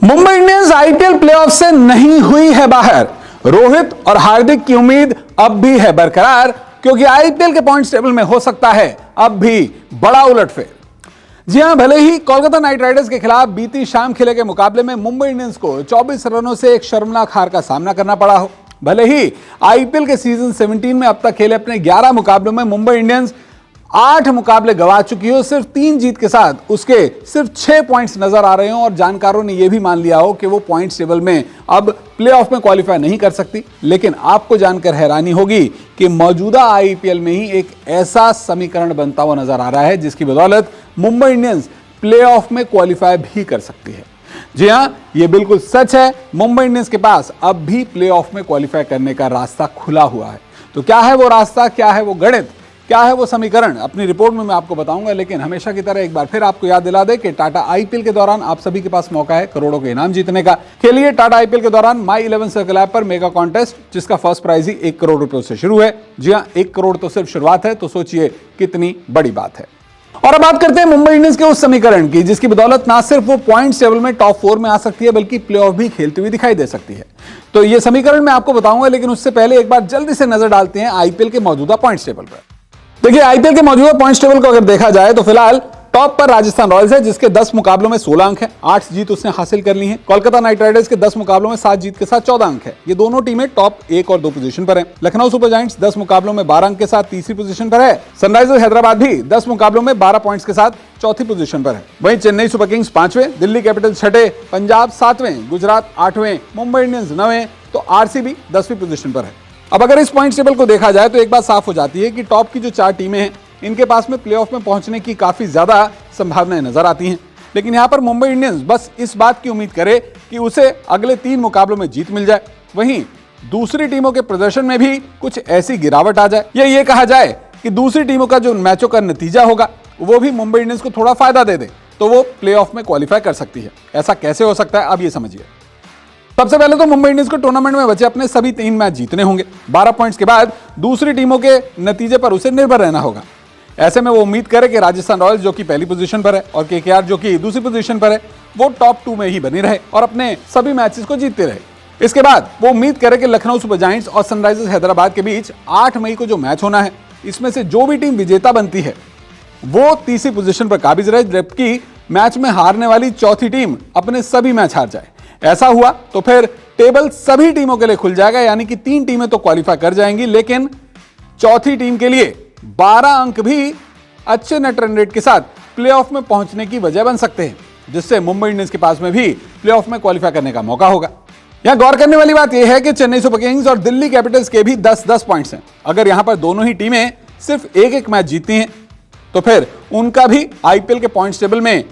Mumbai Indians IPL playoff से नहीं हुई है बाहर। रोहित और हार्दिक की उम्मीद अब भी है बरकरार, क्योंकि आईपीएल के पॉइंट्स टेबल में हो सकता है अब भी बड़ा उलटफेर। जी हां, भले ही कोलकाता नाइट राइडर्स के खिलाफ बीती शाम खेले के मुकाबले में मुंबई इंडियंस को 24 रनों से एक शर्मनाक हार का सामना करना पड़ा हो, भले ही आईपीएल के सीजन 17 में अब तक खेले अपने 11 मुकाबलों में मुंबई इंडियंस 8 मुकाबले गंवा चुकी हो, सिर्फ 3 जीत के साथ उसके सिर्फ 6 पॉइंट्स नजर आ रहे हो और जानकारों ने यह भी मान लिया हो कि वो पॉइंट्स टेबल में अब प्लेऑफ में क्वालिफाई नहीं कर सकती। लेकिन आपको जानकर हैरानी होगी कि मौजूदा आईपीएल में ही एक ऐसा समीकरण बनता हुआ नजर आ रहा है जिसकी बदौलत मुंबई इंडियंस प्लेऑफ में क्वालिफाई भी कर सकती है। जी हां, यह बिल्कुल सच है। मुंबई इंडियंस के पास अब भी प्लेऑफ में क्वालिफाई करने का रास्ता खुला हुआ है। तो क्या है वो रास्ता, क्या है वो गणित, क्या है वो समीकरण, अपनी रिपोर्ट में मैं आपको बताऊंगा। लेकिन हमेशा की तरह एक बार फिर आपको याद दिला दे कि टाटा आईपीएल के दौरान आप सभी के पास मौका है करोड़ों के इनाम जीतने का। खेलिए टाटा आईपीएल के दौरान माई 11 सर्कल ऐप पर मेगा कॉन्टेस्ट, जिसका फर्स्ट प्राइज ही 1 करोड़ रुपए से शुरू है। जी हां, 1 करोड़ तो सिर्फ शुरुआत है, तो सोचिए कितनी बड़ी बात है। और अब बात करते हैं मुंबई इंडियंस के उस समीकरण की जिसकी बदौलत ना सिर्फ वो पॉइंट्स टेबल में टॉप 4 में आ सकती है बल्कि प्लेऑफ भी खेलती हुई दिखाई दे सकती है। तो ये समीकरण मैं आपको बताऊंगा, लेकिन उससे पहले एक बार जल्दी से नजर डालते हैं आईपीएल के मौजूदा पॉइंट्स टेबल पर। देखिए, आईपीएल के मौजूदा पॉइंट्स टेबल को अगर देखा जाए तो फिलहाल टॉप पर राजस्थान रॉयल्स है जिसके 10 मुकाबलों में 16 अंक है, 8 जीत उसने हासिल कर ली है। कोलकाता नाइट राइडर्स के 10 मुकाबलों में 7 जीत के साथ 14 अंक है। ये दोनों टीमें टॉप 1 और 2 पोजीशन पर हैं। लखनऊ सुपर जायंट्स 10 मुकाबलों में 12 अंक के साथ तीसरी पोजीशन पर है। सनराइजर्स हैदराबाद भी 10 मुकाबलों में 12 पॉइंट्स के साथ चौथी पोजीशन पर है। वहीं चेन्नई सुपर किंग्स 5वें, दिल्ली कैपिटल्स 6ठे, पंजाब 7वें, गुजरात 8वें, मुंबई इंडियंस 9वें, तो आरसीबी 10वीं पोजीशन पर है। अब अगर इस पॉइंट्स टेबल को देखा जाए तो एक बात साफ हो जाती है कि टॉप की जो 4 टीमें हैं इनके पास में प्लेऑफ में पहुंचने की काफी ज्यादा संभावनाएं नजर आती हैं। लेकिन यहां पर मुंबई इंडियंस बस इस बात की उम्मीद करे कि उसे अगले 3 मुकाबलों में जीत मिल जाए, वहीं दूसरी टीमों के प्रदर्शन में भी कुछ ऐसी गिरावट आ जाए या ये कहा जाए कि दूसरी टीमों का जो मैचों का नतीजा होगा वो भी मुंबई इंडियंस को थोड़ा फायदा दे दे, तो वो प्लेऑफ में क्वालिफाई कर सकती है। ऐसा कैसे हो सकता है, अब ये समझिए। सबसे पहले तो मुंबई इंडियंस को टूर्नामेंट में बचे अपने सभी 3 मैच जीतने होंगे। 12 पॉइंट्स के बाद दूसरी टीमों के नतीजे पर उसे निर्भर रहना होगा। ऐसे में वो उम्मीद करे कि राजस्थान रॉयल्स जो कि पहली पोजीशन पर है और केकेआर जो कि दूसरी पोजीशन पर है वो टॉप 2 में ही बनी रहे और अपने सभी मैचेस को जीतते रहे। इसके बाद वो उम्मीद करे कि लखनऊ सुपर जायंट्स और सनराइजर्स हैदराबाद के बीच 8 मई को जो मैच होना है इसमें से जो भी टीम विजेता बनती है वो तीसरी पोजीशन पर काबिज रहे, जबकि मैच में हारने वाली चौथी टीम अपने सभी मैच हार जाए। ऐसा हुआ तो फिर टेबल सभी टीमों के लिए खुल जाएगा, यानी कि 3 टीमें तो क्वालिफाई कर जाएंगी, लेकिन चौथी टीम के लिए 12 अंक भी अच्छे नेट रन रेट के साथ प्लेऑफ में पहुंचने की वजह बन सकते हैं, जिससे मुंबई इंडियंस के पास में भी प्लेऑफ में क्वालिफाई करने का मौका होगा। यहां गौर करने वाली बात यह है कि चेन्नई सुपर किंग्स और दिल्ली कैपिटल्स के भी 10-10 पॉइंट्स हैं। अगर यहां पर दोनों ही टीमें सिर्फ 1-1 मैच जीतती हैं तो फिर उनका भी आईपीएल के पॉइंट्स टेबल में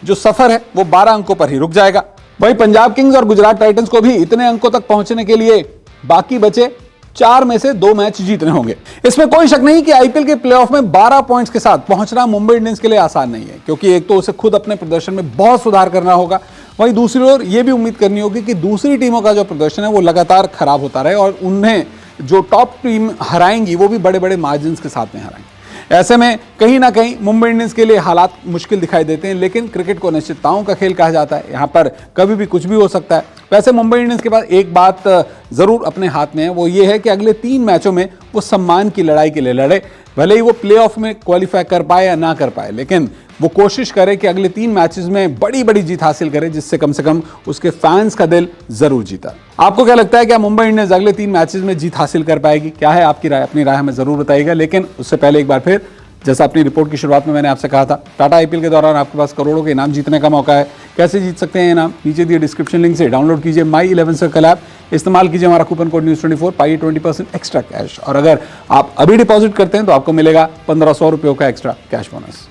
जो सफर है वो 12 अंकों पर ही रुक जाएगा। वहीं पंजाब किंग्स और गुजरात टाइटंस को भी इतने अंकों तक पहुंचने के लिए बाकी बचे 4 में से 2 मैच जीतने होंगे। इसमें कोई शक नहीं कि आईपीएल के प्लेऑफ में 12 पॉइंट्स के साथ पहुंचना मुंबई इंडियंस के लिए आसान नहीं है, क्योंकि एक तो उसे खुद अपने प्रदर्शन में बहुत सुधार करना होगा, वहीं दूसरी ओर यह भी उम्मीद करनी होगी कि दूसरी टीमों का जो प्रदर्शन है वो लगातार खराब होता रहे और उन्हें जो टॉप टीम हराएंगी वो भी बड़े बड़े मार्जिन के साथ में हराएंगी। ऐसे में कहीं ना कहीं मुंबई इंडियंस के लिए हालात मुश्किल दिखाई देते हैं, लेकिन क्रिकेट को अनिश्चितताओं का खेल कहा जाता है। यहाँ पर कभी भी कुछ भी हो सकता है। वैसे मुंबई इंडियंस के पास एक बात जरूर अपने हाथ में है, वो ये है कि अगले 3 मैचों में वो सम्मान की लड़ाई के लिए लड़े। भले ही वो प्लेऑफ में क्वालिफाई कर पाए या ना कर पाए, लेकिन वो कोशिश करे कि अगले 3 मैचेस में बड़ी बड़ी जीत हासिल करे, जिससे कम से कम उसके फैंस का दिल जरूर जीता। आपको क्या लगता है, क्या मुंबई इंडियंस अगले 3 मैचेस में जीत हासिल कर पाएगी? क्या है आपकी राय? अपनी राय हमें जरूर बताइएगा। लेकिन उससे पहले एक बार फिर, जैसा अपनी रिपोर्ट की शुरुआत में मैंने आपसे कहा था, टाटा आईपीएल के दौरान आपके पास करोड़ों के इनाम जीतने का मौका है। कैसे जीत सकते हैं इनाम? नीचे दिए डिस्क्रिप्शन लिंक से डाउनलोड कीजिए माई 11 सर्कल ऐप, इस्तेमाल कीजिए हमारा कूपन कोड न्यूज़24, पाइए 20% एक्स्ट्रा कैश। और अगर आप अभी डिपॉजिट करते हैं तो आपको मिलेगा 1500 रुपयों का एक्स्ट्रा कैश बोनस।